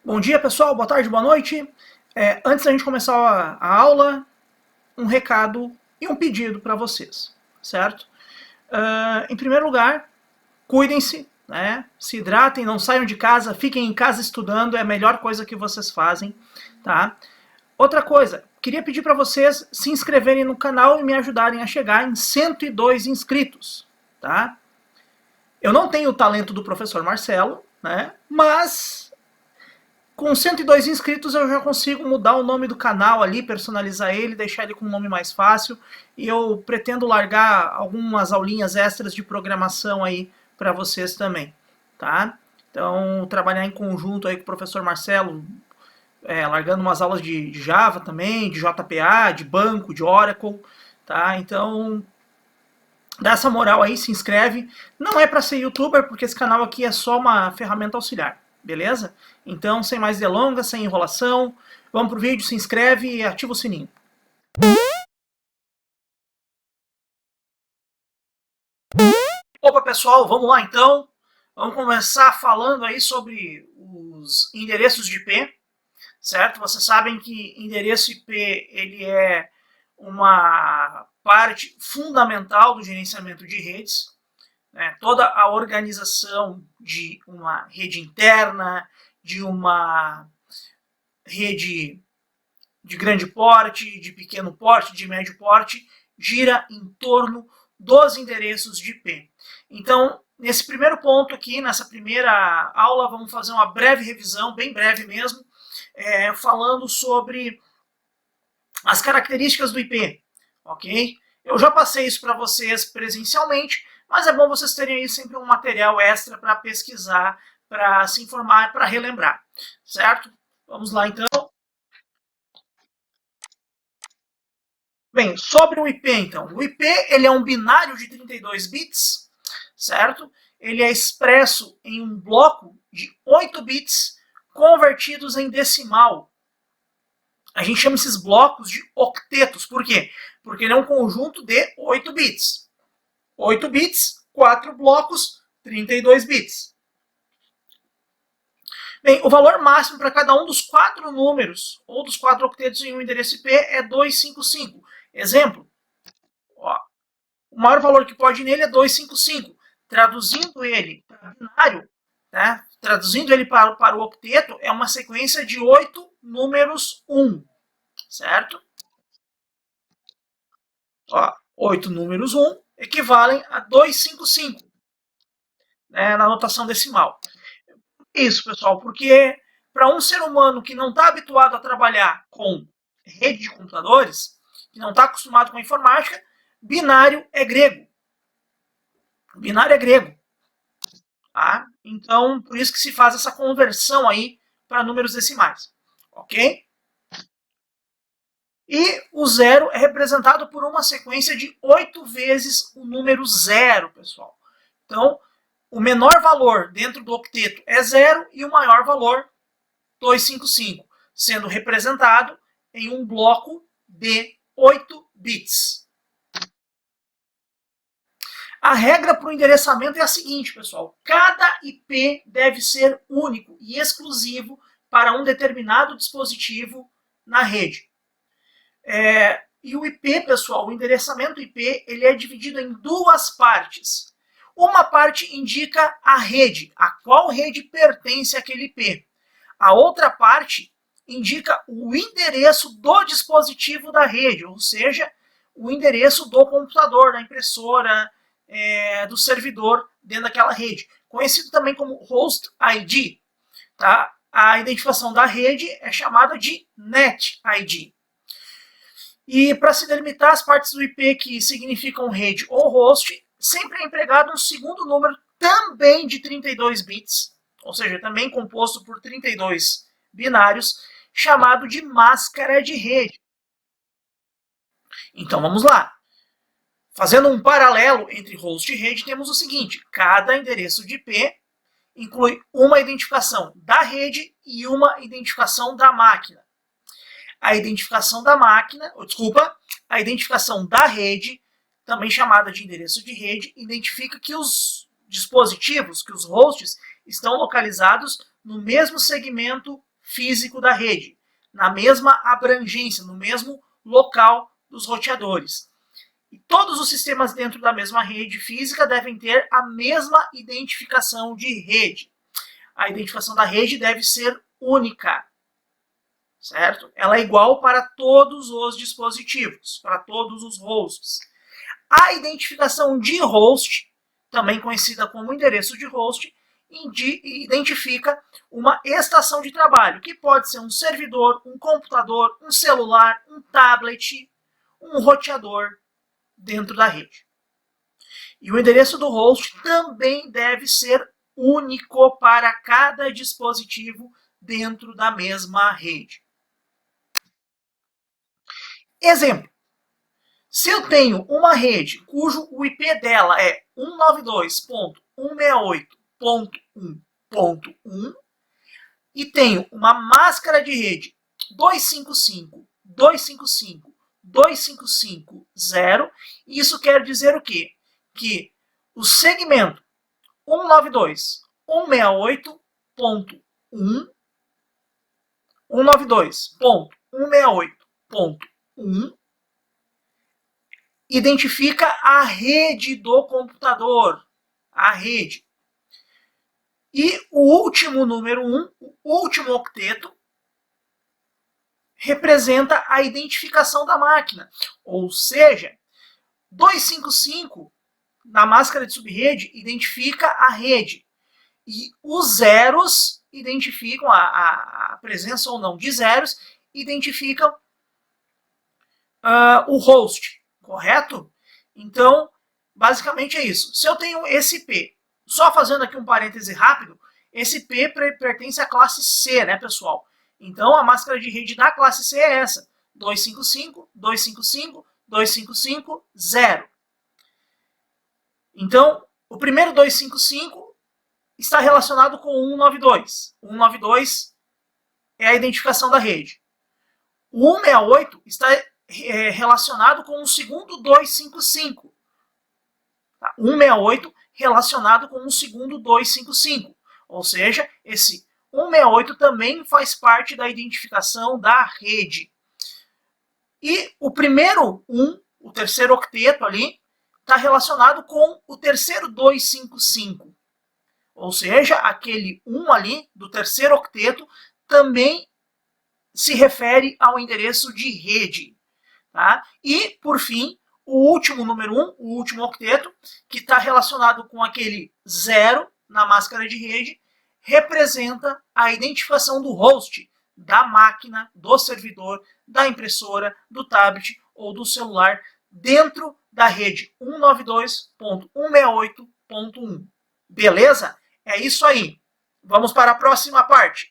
Bom dia, pessoal. Boa tarde, boa noite. Antes da gente começar a aula, um recado e um pedido para vocês, certo? Em primeiro lugar, cuidem-se, né? Se hidratem, não saiam de casa, fiquem em casa estudando, é a melhor coisa que vocês fazem, tá? Outra coisa, queria pedir para vocês se inscreverem no canal e me ajudarem a chegar em 102 inscritos, tá? Eu não tenho o talento do professor Marcelo, né? Mas com 102 inscritos eu já consigo mudar o nome do canal ali, personalizar ele, deixar ele com um nome mais fácil. E eu pretendo largar algumas aulinhas extras de programação aí para vocês também, tá? Então, trabalhar em conjunto aí com o professor Marcelo, largando umas aulas de Java também, de JPA, de banco, de Oracle, tá? Então, dá essa moral aí, se inscreve. Não é para ser youtuber, porque esse canal aqui é só uma ferramenta auxiliar, beleza? Então, sem mais delongas, sem enrolação, vamos pro vídeo, se inscreve e ativa o sininho. Opa, pessoal, vamos lá então. Vamos começar falando aí sobre os endereços de IP, certo? Vocês sabem que endereço IP ele é uma parte fundamental do gerenciamento de redes. Toda a organização de uma rede interna, de uma rede de grande porte, de pequeno porte, de médio porte, gira em torno dos endereços de IP. Então, nesse primeiro ponto aqui, nessa primeira aula, vamos fazer uma breve revisão, bem breve mesmo, falando sobre as características do IP, ok? Eu já passei isso para vocês presencialmente, mas é bom vocês terem aí sempre um material extra para pesquisar, para se informar, para relembrar, certo? Vamos lá então. Bem, sobre o IP então. O IP ele é um binário de 32 bits, certo? Ele é expresso em um bloco de 8 bits convertidos em decimal. A gente chama esses blocos de octetos. Por quê? Porque ele é um conjunto de 8 bits. 8 bits, 4 blocos, 32 bits. Bem, o valor máximo para cada um dos 4 números, ou dos 4 octetos em um endereço IP é 255. Exemplo, ó, o maior valor que pode ir nele é 255. Traduzindo ele para binário, né? Traduzindo ele para o octeto, é uma sequência de 8 números 1, certo? Ó, 8 números 1 equivalem a 255, né, na notação decimal. Isso, pessoal, porque para um ser humano que não está habituado a trabalhar com rede de computadores, que não está acostumado com a informática, binário é grego. Binário é grego. Tá? Então, por isso que se faz essa conversão aí para números decimais. Ok? E o zero é representado por uma sequência de 8 vezes o número zero, pessoal. Então, o menor valor dentro do octeto é 0 e o maior valor 255, sendo representado em um bloco de 8 bits. A regra para o endereçamento é a seguinte, pessoal. Cada IP deve ser único e exclusivo para um determinado dispositivo na rede. E o IP, pessoal, o endereçamento IP, ele é dividido em duas partes. Uma parte indica a rede, a qual rede pertence àquele IP. A outra parte indica o endereço do dispositivo da rede, ou seja, o endereço do computador, da impressora, do servidor dentro daquela rede. Conhecido também como Host ID. Tá? A identificação da rede é chamada de Net ID. E para se delimitar as partes do IP que significam rede ou host, sempre é empregado um segundo número também de 32 bits, ou seja, também composto por 32 binários, chamado de máscara de rede. Então vamos lá. Fazendo um paralelo entre host e rede, temos o seguinte: cada endereço de IP inclui uma identificação da rede e uma identificação da máquina. A identificação da máquina, a identificação da rede, também chamada de endereço de rede, identifica que os dispositivos, que os hosts, estão localizados no mesmo segmento físico da rede, na mesma abrangência, no mesmo local dos roteadores. E todos os sistemas dentro da mesma rede física devem ter a mesma identificação de rede. A identificação da rede deve ser única, certo? Ela é igual para todos os dispositivos, para todos os hosts. A identificação de host, também conhecida como endereço de host, identifica uma estação de trabalho, que pode ser um servidor, um computador, um celular, um tablet, um roteador dentro da rede. E o endereço do host também deve ser único para cada dispositivo dentro da mesma rede. Exemplo. Se eu tenho uma rede cujo o IP dela é 192.168.1.1 e tenho uma máscara de rede 255.255.255.0, isso quer dizer o quê? Que o segmento 192.168.1 identifica a rede do computador, a rede. E o último número 1, o último octeto, representa a identificação da máquina. Ou seja, 255 na máscara de subrede identifica a rede. E os zeros identificam, a presença ou não de zeros, identificam o host, correto? Então, basicamente é isso. Se eu tenho esse P, só fazendo aqui um parêntese rápido, esse P pertence à classe C, né, pessoal? Então, a máscara de rede da classe C é essa, 255.255.255.0. Então, o primeiro 255 está relacionado com 192. 192 é a identificação da rede. O 168 está relacionado com o segundo 255. Tá? 168 relacionado com o segundo 255. Ou seja, esse 168 também faz parte da identificação da rede. E o primeiro 1, o terceiro octeto ali, está relacionado com o terceiro 255. Ou seja, aquele 1 ali, do terceiro octeto, também se refere ao endereço de rede. Tá? E, por fim, o último número 1, o último octeto, que está relacionado com aquele 0 na máscara de rede, representa a identificação do host, da máquina, do servidor, da impressora, do tablet ou do celular dentro da rede 192.168.1. Beleza? É isso aí. Vamos para a próxima parte.